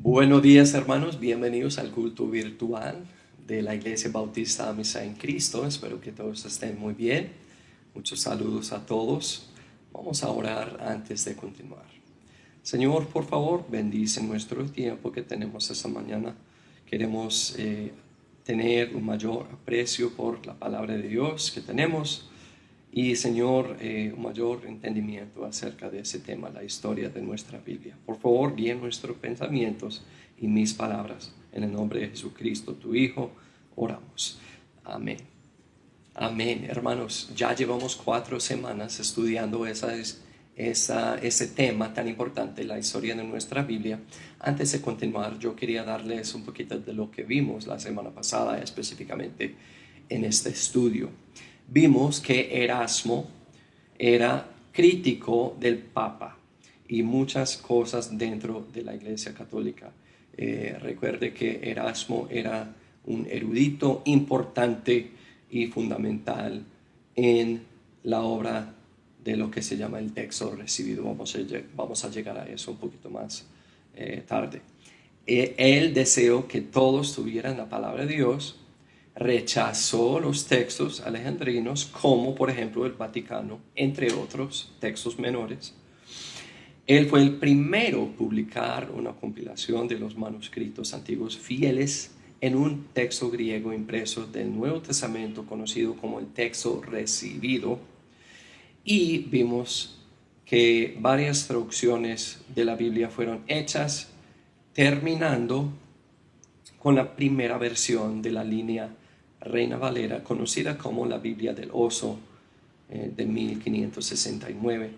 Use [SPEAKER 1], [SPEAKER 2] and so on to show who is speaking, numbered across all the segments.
[SPEAKER 1] Buenos días, hermanos, bienvenidos al culto virtual de la Iglesia Bautista Misa en Cristo. Espero que todos estén muy bien. Muchos saludos a todos. Vamos a orar antes de continuar. Señor, por favor, bendice nuestro tiempo que tenemos esta mañana. Queremos tener un mayor aprecio por la palabra de Dios que tenemos y, Señor, un mayor entendimiento acerca de ese tema, la historia de nuestra Biblia. Por favor, guíe nuestros pensamientos y mis palabras. En el nombre de Jesucristo, tu Hijo, oramos. Amén. Amén. Hermanos, ya llevamos 4 semanas estudiando ese tema tan importante, la historia de nuestra Biblia. Antes de continuar, yo quería darles un poquito de lo que vimos la semana pasada, específicamente en este estudio. Vimos que Erasmo era crítico del Papa y muchas cosas dentro de la Iglesia Católica. Recuerde que Erasmo era un erudito importante y fundamental en la obra de lo que se llama el texto recibido. Vamos a llegar a eso un poquito más tarde. Él deseó que todos tuvieran la palabra de Dios. Rechazó los textos alejandrinos, como por ejemplo el Vaticano, entre otros textos menores. Él fue el primero a publicar una compilación de los manuscritos antiguos fieles en un texto griego impreso del Nuevo Testamento, conocido como el texto recibido. Y vimos que varias traducciones de la Biblia fueron hechas, terminando con la primera versión de la línea Reina Valera, conocida como la Biblia del Oso, de 1569,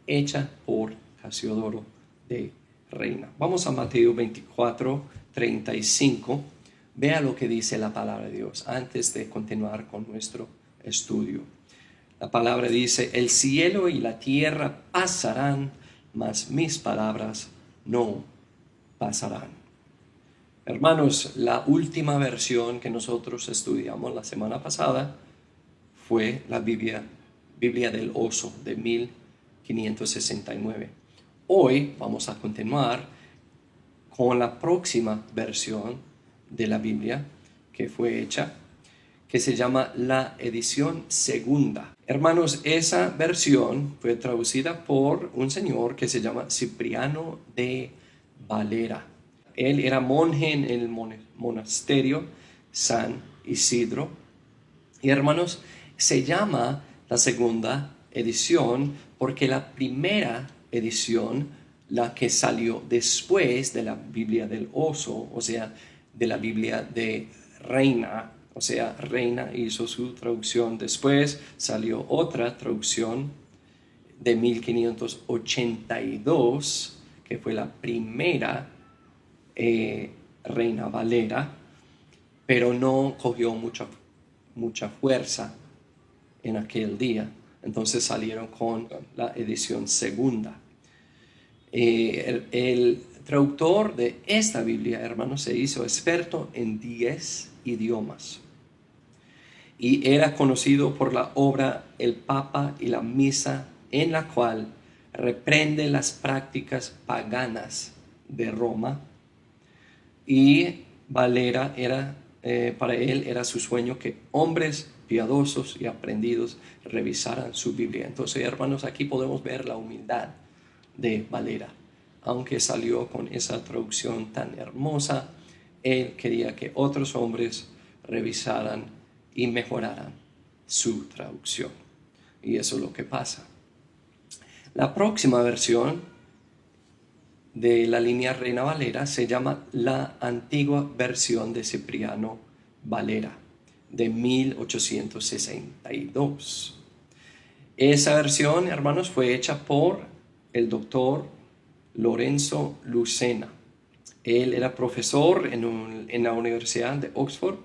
[SPEAKER 1] hecha por Casiodoro de Reina. Vamos a Mateo 24, 35. Vea lo que dice la palabra de Dios antes de continuar con nuestro estudio. La palabra dice: el cielo y la tierra pasarán, mas mis palabras no pasarán. Hermanos, la última versión que nosotros estudiamos la semana pasada fue la Biblia del Oso de 1569. Hoy vamos a continuar con la próxima versión de la Biblia que fue hecha, que se llama la edición segunda. Hermanos, esa versión fue traducida por un señor que se llama Cipriano de Valera. Él era monje en el monasterio San Isidro. Y hermanos, se llama la segunda edición porque la primera edición, la que salió después de la Biblia del Oso, o sea, de la Biblia de Reina, o sea, Reina hizo su traducción. Después salió otra traducción de 1582, que fue la primera Reina Valera, pero no cogió mucha fuerza en aquel día. Entonces salieron con la edición segunda. El traductor de esta Biblia, hermanos, se hizo experto en 10 idiomas y era conocido por la obra El Papa y la Misa, en la cual reprende las prácticas paganas de Roma. Y Valera para él era su sueño que hombres piadosos y aprendidos revisaran su Biblia. Entonces, hermanos, aquí podemos ver la humildad de Valera. Aunque salió con esa traducción tan hermosa, él quería que otros hombres revisaran y mejoraran su traducción. Y eso es lo que pasa. La próxima versión de la línea Reina Valera se llama la antigua versión de Cipriano Valera de 1862. Esa versión, hermanos, fue hecha por el doctor Lorenzo Lucena. Él era profesor en la Universidad de Oxford.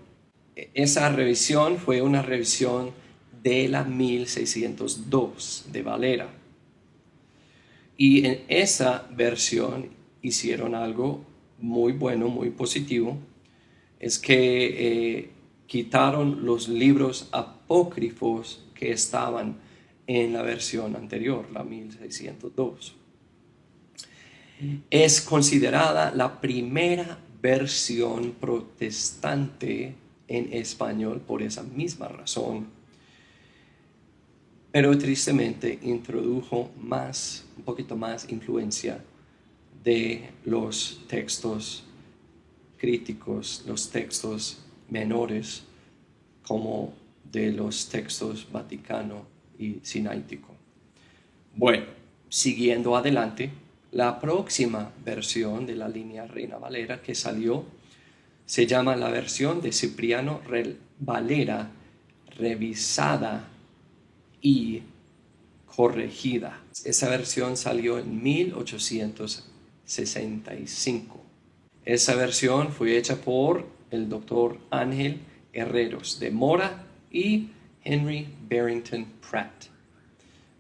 [SPEAKER 1] Esa revisión fue una revisión de la 1602 de Valera. Y en esa versión hicieron algo muy bueno, muy positivo. Es que quitaron los libros apócrifos que estaban en la versión anterior, la 1602. Es considerada la primera versión protestante en español por esa misma razón, pero tristemente introdujo un poquito más influencia de los textos críticos, los textos menores, como de los textos Vaticano y Sinaítico. Bueno, siguiendo adelante, la próxima versión de la línea Reina Valera que salió se llama la versión de Cipriano Valera revisada y corregida. Esa versión salió en 1865. Esa versión fue hecha por el doctor Ángel Herreros de Mora y Henry Barrington Pratt.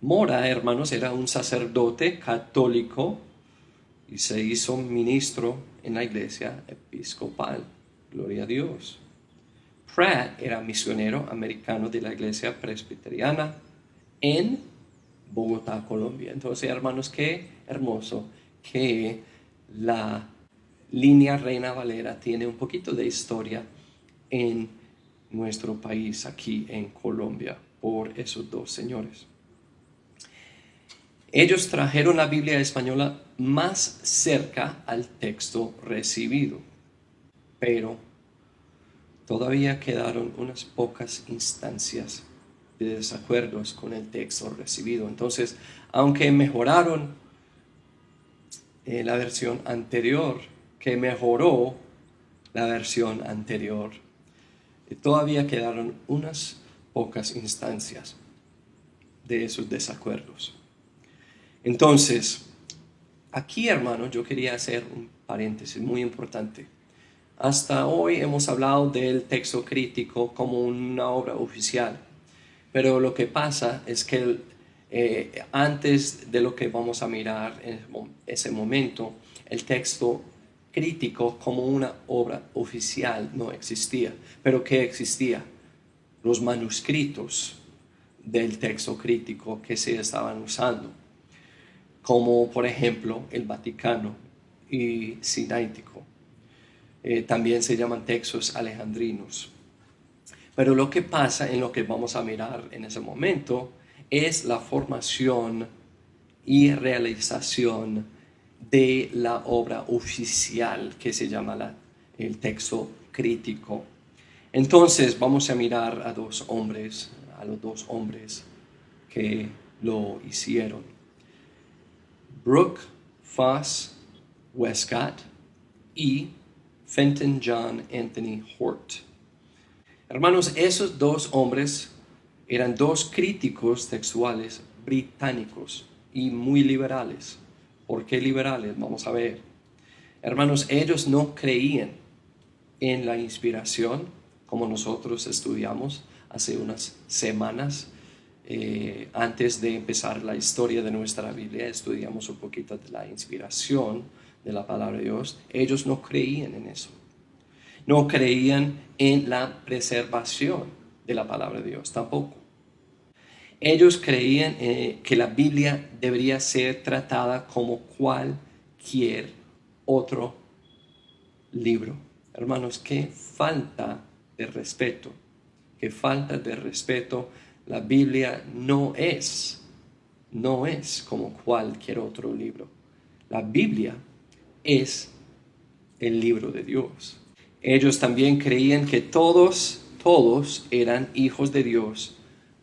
[SPEAKER 1] Mora, hermanos, era un sacerdote católico y se hizo ministro en la iglesia episcopal. Gloria a Dios. Pratt era misionero americano de la iglesia presbiteriana en Bogotá, Colombia. Entonces, hermanos, qué hermoso que la línea Reina Valera tiene un poquito de historia en nuestro país, aquí en Colombia, por esos dos señores. Ellos trajeron la Biblia española más cerca al texto recibido, pero todavía quedaron unas pocas instancias de desacuerdos con el texto recibido. Entonces, aunque mejoraron la versión anterior, que mejoró la versión anterior, todavía quedaron unas pocas instancias de esos desacuerdos. Entonces, aquí, hermanos, yo quería hacer un paréntesis muy importante. Hasta hoy hemos hablado del texto crítico como una obra oficial, pero lo que pasa es que antes de lo que vamos a mirar en ese momento, el texto crítico como una obra oficial no existía. ¿Pero qué existía? Los manuscritos del texto crítico que se estaban usando, como por ejemplo el Vaticano y Sinaítico. También se llaman textos alejandrinos. Pero lo que pasa, en lo que vamos a mirar en ese momento, es la formación y realización de la obra oficial que se llama el texto crítico. Entonces vamos a mirar a los dos hombres que lo hicieron. Brooke Foss Westcott y Fenton John Anthony Hort. Hermanos, esos dos hombres eran dos críticos textuales británicos y muy liberales. ¿Por qué liberales? Vamos a ver. Hermanos, ellos no creían en la inspiración como nosotros estudiamos hace unas semanas. Antes de empezar la historia de nuestra Biblia, estudiamos un poquito de la inspiración de la palabra de Dios. Ellos no creían en eso. No creían en la preservación de la palabra de Dios tampoco. Ellos creían que la Biblia debería ser tratada como cualquier otro libro. Hermanos, qué falta de respeto. Qué falta de respeto. La Biblia no es como cualquier otro libro. La Biblia es el libro de Dios. Ellos también creían que todos eran hijos de Dios,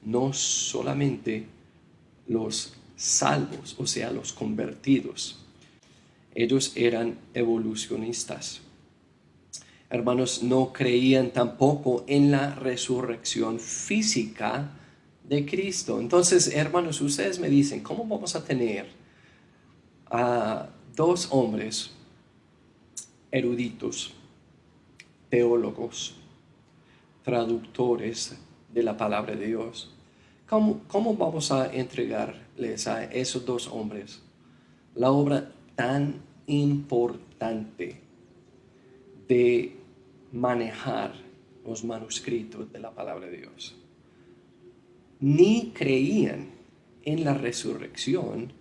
[SPEAKER 1] no solamente los salvos, o sea, los convertidos. Ellos eran evolucionistas. Hermanos, no creían tampoco en la resurrección física de Cristo. Entonces, hermanos, ustedes me dicen, ¿cómo vamos a tener a dos hombres eruditos, teólogos, traductores de la palabra de Dios? ¿Cómo vamos a entregarles a esos dos hombres la obra tan importante de manejar los manuscritos de la palabra de Dios? Ni creían en la resurrección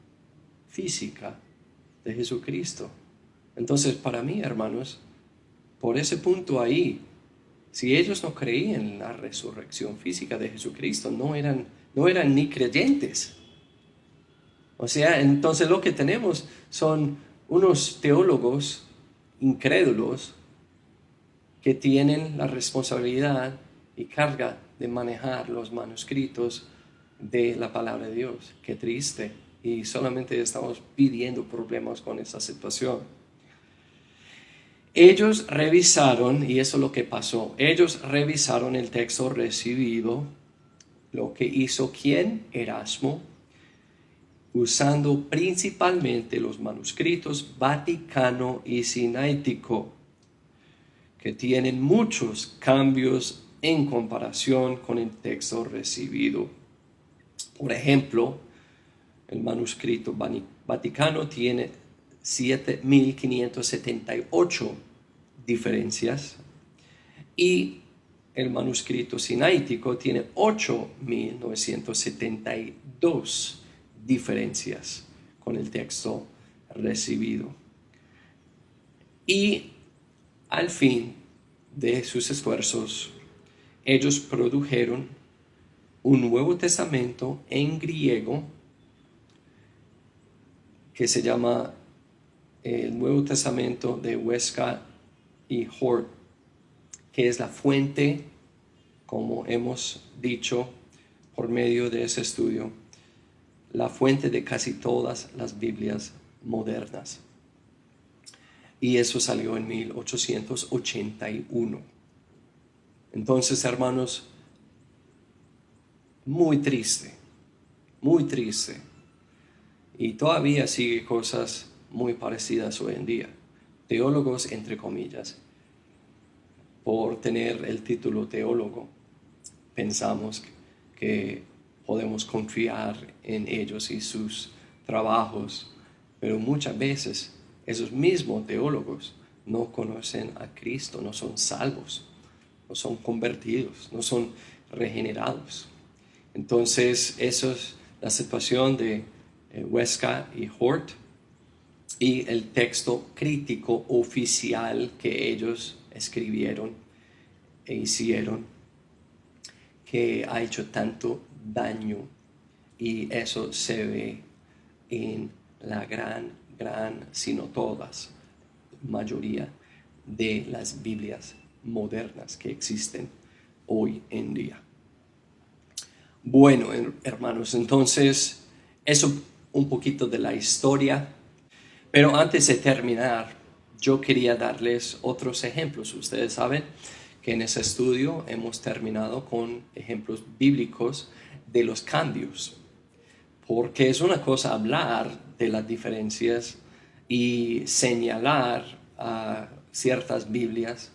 [SPEAKER 1] física de Jesucristo. Entonces, para mí, hermanos, por ese punto ahí, si ellos no creían en la resurrección física de Jesucristo, no eran ni creyentes. O sea, entonces lo que tenemos son unos teólogos incrédulos que tienen la responsabilidad y carga de manejar los manuscritos de la palabra de Dios. Qué triste. Y solamente estamos pidiendo problemas con esa situación. Ellos revisaron, y eso es lo que pasó, ellos revisaron el texto recibido, lo que hizo ¿quién? Erasmo, usando principalmente los manuscritos Vaticano y Sinaítico, que tienen muchos cambios en comparación con el texto recibido. Por ejemplo, el manuscrito Vaticano tiene 7.578 diferencias y el manuscrito sinaítico tiene 8.972 diferencias con el texto recibido. Y al fin de sus esfuerzos, ellos produjeron un Nuevo Testamento en griego que se llama el Nuevo Testamento de Westcott y Hort, que es la fuente, como hemos dicho por medio de ese estudio, la fuente de casi todas las Biblias modernas. Y eso salió en 1881. Entonces, hermanos, muy triste, muy triste. Y todavía sigue cosas muy parecidas hoy en día. Teólogos, entre comillas, por tener el título teólogo, pensamos que podemos confiar en ellos y sus trabajos, pero muchas veces esos mismos teólogos no conocen a Cristo, no son salvos, no son convertidos, no son regenerados. Entonces, eso es la situación de Westcott y Hort y el texto crítico oficial que ellos escribieron e hicieron, que ha hecho tanto daño, y eso se ve en la gran, sino todas, mayoría de las Biblias modernas que existen hoy en día. Bueno, hermanos, entonces eso un poquito de la historia, pero antes de terminar, yo quería darles otros ejemplos. Ustedes saben que en ese estudio hemos terminado con ejemplos bíblicos de los cambios, porque es una cosa hablar de las diferencias y señalar a ciertas Biblias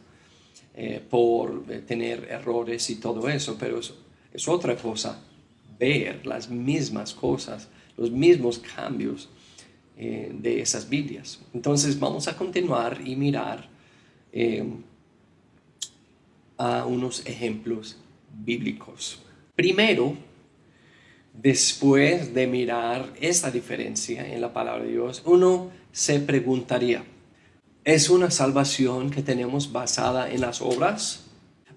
[SPEAKER 1] por tener errores y todo eso, pero es otra cosa ver las mismas cosas, los mismos cambios de esas Biblias. Entonces vamos a continuar y mirar a unos ejemplos bíblicos. Primero, después de mirar esta diferencia en la palabra de Dios, uno se preguntaría, ¿es una salvación que tenemos basada en las obras?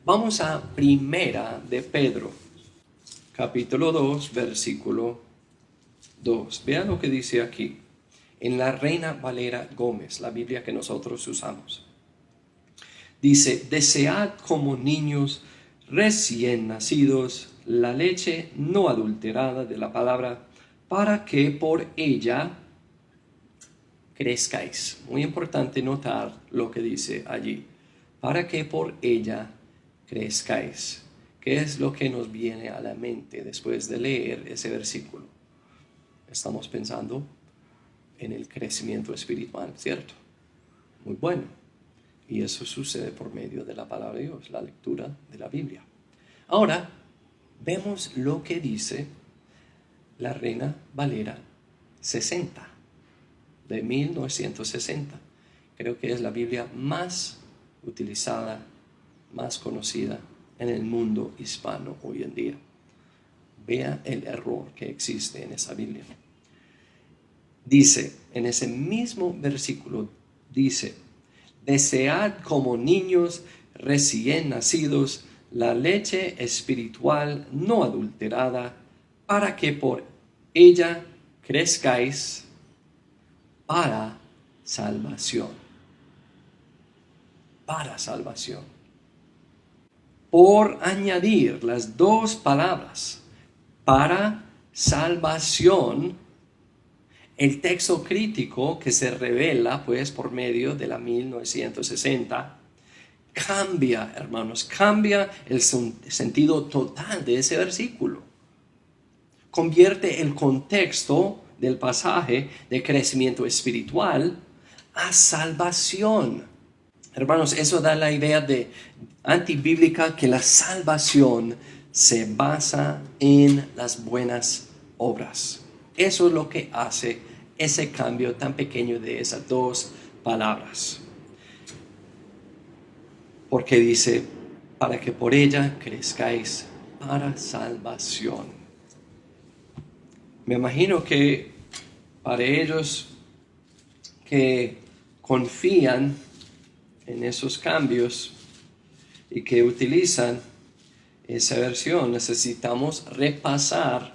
[SPEAKER 1] Vamos a Primera de Pedro, capítulo 2, versículo 2. Vean lo que dice aquí, en la Reina Valera Gómez, la Biblia que nosotros usamos. Dice, desead como niños recién nacidos la leche no adulterada de la palabra, para que por ella crezcáis. Muy importante notar lo que dice allí. Para que por ella crezcáis. ¿Qué es lo que nos viene a la mente después de leer ese versículo? Estamos pensando en el crecimiento espiritual, ¿cierto? Muy bueno. Y eso sucede por medio de la palabra de Dios, la lectura de la Biblia. Ahora, vemos lo que dice la Reina Valera 60, de 1960. Creo que es la Biblia más utilizada, más conocida en el mundo hispano hoy en día. Vea el error que existe en esa Biblia. Dice, en ese mismo versículo dice, desead como niños recién nacidos la leche espiritual no adulterada, para que por ella crezcáis para salvación. Para salvación. Por añadir las dos palabras, para salvación, el texto crítico que se revela pues por medio de la 1960 cambia, hermanos, cambia el sentido total de ese versículo. Convierte el contexto del pasaje de crecimiento espiritual a salvación. Hermanos, eso da la idea de antibíblica que la salvación se basa en las buenas obras. Eso es lo que hace ese cambio tan pequeño de esas dos palabras. Porque dice, para que por ella crezcáis para salvación. Me imagino que para ellos que confían en esos cambios y que utilizan esa versión, necesitamos repasar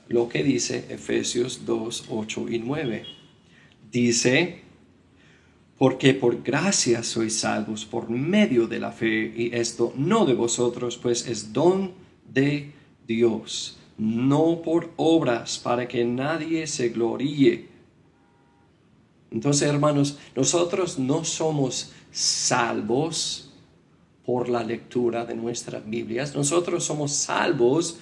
[SPEAKER 1] lo que dice Efesios 2, 8 y 9. Dice, porque por gracia sois salvos por medio de la fe, y esto no de vosotros, pues es don de Dios, no por obras, para que nadie se gloríe. Entonces, hermanos, nosotros no somos salvos por la lectura de nuestras Biblias. Nosotros somos salvos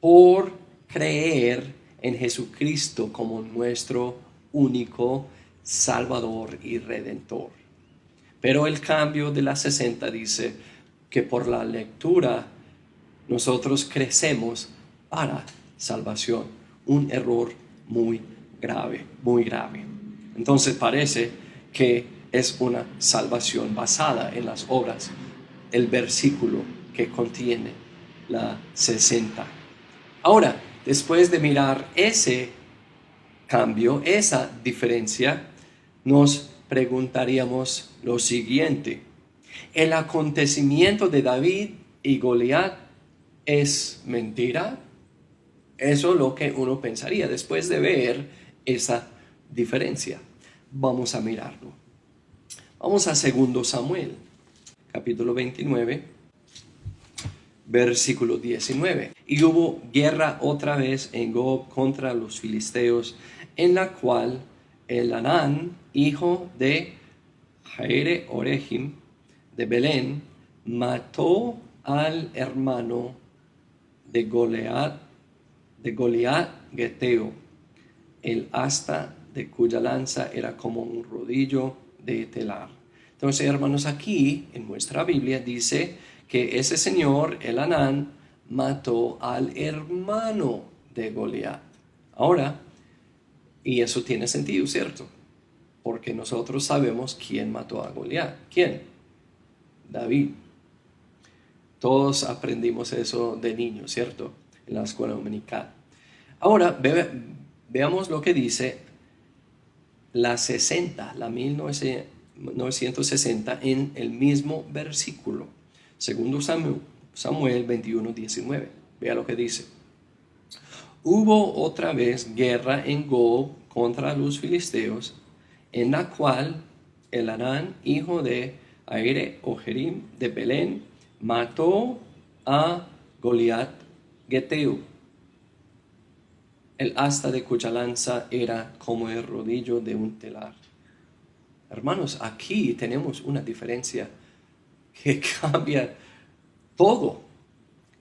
[SPEAKER 1] por creer en Jesucristo como nuestro único Salvador y Redentor. Pero el cambio de la 60 dice que por la lectura nosotros crecemos para salvación. Un error muy grave, muy grave. Entonces parece que es una salvación basada en las obras, el versículo que contiene la 60. Ahora, después de mirar ese cambio, esa diferencia, nos preguntaríamos lo siguiente: ¿el acontecimiento de David y Goliat es mentira? Eso es lo que uno pensaría después de ver esa diferencia. Vamos a mirarlo. Vamos a 2 Samuel, capítulo 29, versículo 19. Y hubo guerra otra vez en Gob contra los filisteos, en la cual Elhanán, hijo de Jaire Orejim de Belén, mató al hermano de Goliat Geteo, el asta de cuya lanza era como un rodillo de telar. Entonces, hermanos, aquí en nuestra Biblia dice que ese señor, Elhanán, mató al hermano de Goliat. Ahora, y eso tiene sentido, ¿cierto? Porque nosotros sabemos quién mató a Goliat. ¿Quién? David. Todos aprendimos eso de niños, ¿cierto? En la escuela dominical. Ahora, veamos lo que dice la 60, la 1960, en el mismo versículo. Segundo Samuel 21, 19. Vea lo que dice. Hubo otra vez guerra en Gob contra los filisteos, en la cual Elhanán, hijo de Jaire Orejim de Belén, mató a Goliat Geteo, el asta de cuya lanza era como el rodillo de un telar. Hermanos, aquí tenemos una diferencia que cambia todo.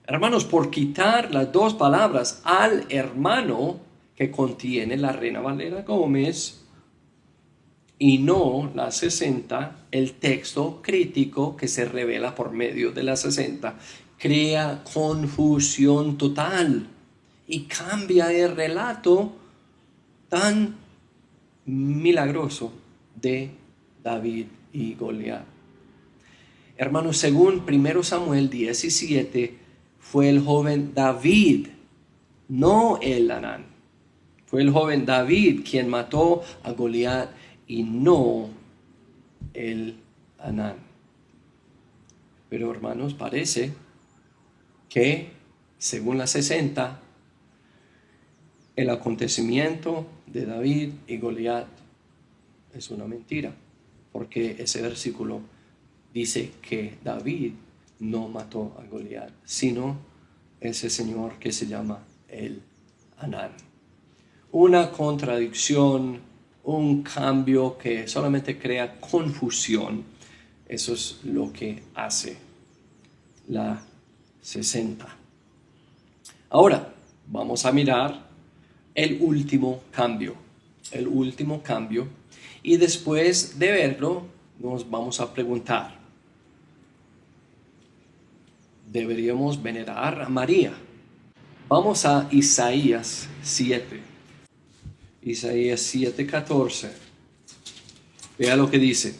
[SPEAKER 1] Hermanos, por quitar las dos palabras al hermano que contiene la Reina Valera Gómez y no la 60, el texto crítico que se revela por medio de la 60 crea confusión total y cambia el relato tan milagroso de David y Goliat. Hermanos, según 1 Samuel 17, fue el joven David, no Elhanán. Fue el joven David quien mató a Goliat y no el Anán. Pero hermanos, parece que según la 60, el acontecimiento de David y Goliat es una mentira, porque ese versículo dice que David no mató a Goliat, sino ese señor que se llama el Anán. Una contradicción, un cambio que solamente crea confusión. Eso es lo que hace la 60. Ahora vamos a mirar el último cambio. El último cambio. Y después de verlo, nos vamos a preguntar: ¿deberíamos venerar a María? Vamos a Isaías 7. Isaías 7:14. Vea lo que dice.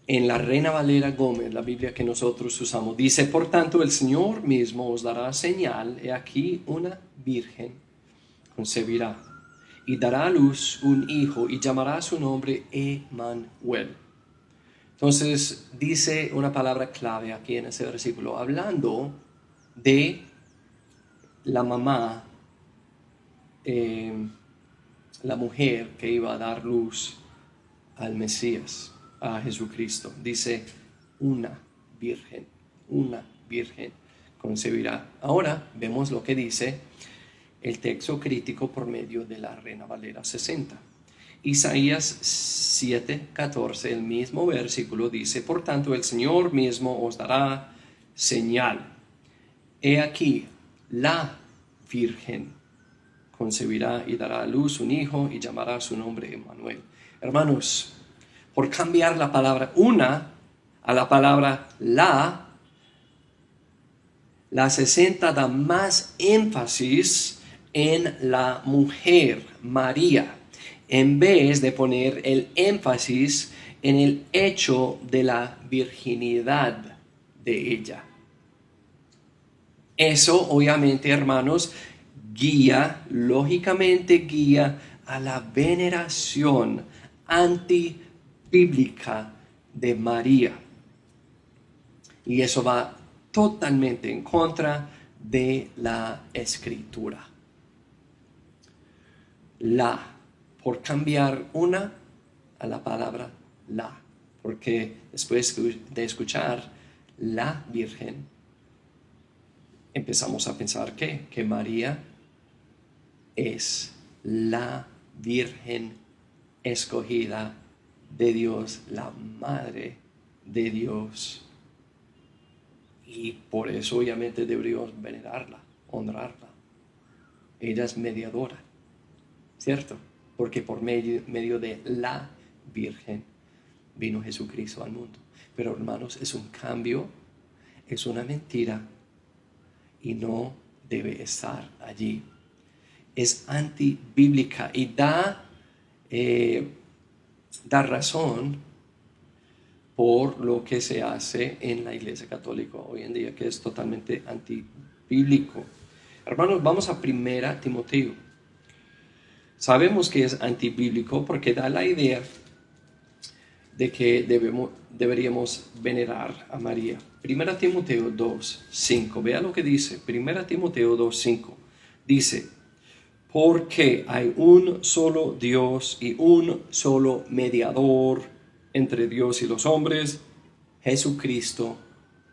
[SPEAKER 1] En la Reina Valera Gómez, la Biblia que nosotros usamos, dice: por tanto, el Señor mismo os dará señal. He aquí, una virgen concebirá y dará a luz un hijo y llamará su nombre Emmanuel. Entonces dice una palabra clave aquí en ese versículo, hablando de la mamá, la mujer que iba a dar luz al Mesías, a Jesucristo. Dice: una virgen concebirá. Ahora vemos lo que dice el texto crítico por medio de la Reina Valera 60. Isaías 7:14, el mismo versículo dice: por tanto, el Señor mismo os dará señal. He aquí, la virgen concebirá y dará a luz un hijo y llamará su nombre Emmanuel. Hermanos, por cambiar la palabra una a la palabra la 60 da más énfasis en la mujer, María, en vez de poner el énfasis en el hecho de la virginidad de ella. Eso, obviamente, hermanos, lógicamente guía a la veneración antibíblica de María. Y eso va totalmente en contra de la Escritura. Por cambiar una a la palabra la, porque después de escuchar la Virgen, empezamos a pensar que María es la Virgen escogida de Dios, la Madre de Dios. Y por eso obviamente deberíamos venerarla, honrarla. Ella es mediadora, ¿cierto? Porque por medio de la Virgen vino Jesucristo al mundo. Pero hermanos, es un cambio, es una mentira y no debe estar allí. Es antibíblica y da razón por lo que se hace en la Iglesia Católica hoy en día, que es totalmente antibíblico. Hermanos, vamos a 1 Timoteo. Sabemos que es antibíblico porque da la idea de que deberíamos venerar a María. 1 Timoteo 2:5. Vea lo que dice. 1 Timoteo 2:5. Dice: porque hay un solo Dios y un solo mediador entre Dios y los hombres, Jesucristo,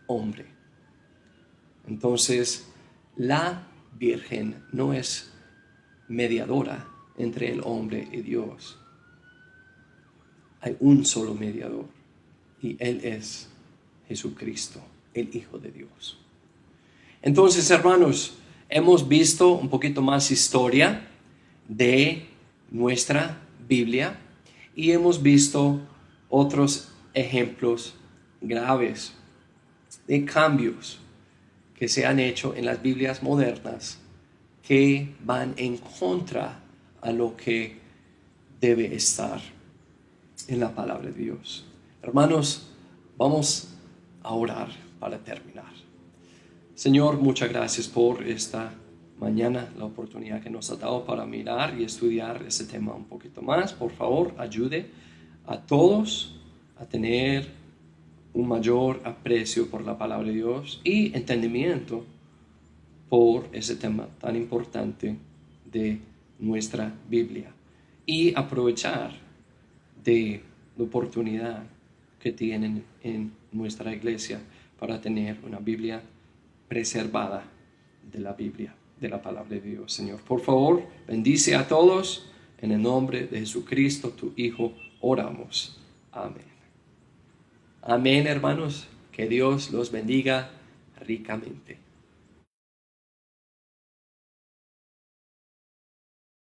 [SPEAKER 1] hombre. Entonces, la Virgen no es mediadora entre el hombre y Dios. Hay un solo mediador y Él es Jesucristo, el Hijo de Dios. Entonces, hermanos, hemos visto un poquito más historia de nuestra Biblia y hemos visto otros ejemplos graves de cambios que se han hecho en las Biblias modernas que van en contra a lo que debe estar en la palabra de Dios. Hermanos, vamos a orar para terminar. Señor, muchas gracias por esta mañana la oportunidad que nos ha dado para mirar y estudiar ese tema un poquito más. Por favor, ayude a todos a tener un mayor aprecio por la palabra de Dios y entendimiento por ese tema tan importante de nuestra Biblia, y aprovechar de la oportunidad que tienen en nuestra iglesia para tener una Biblia preservada de la Biblia, de la palabra de Dios. Señor, por favor, bendice a todos. En el nombre de Jesucristo, tu Hijo, oramos. Amén. Amén, hermanos. Que Dios los bendiga ricamente.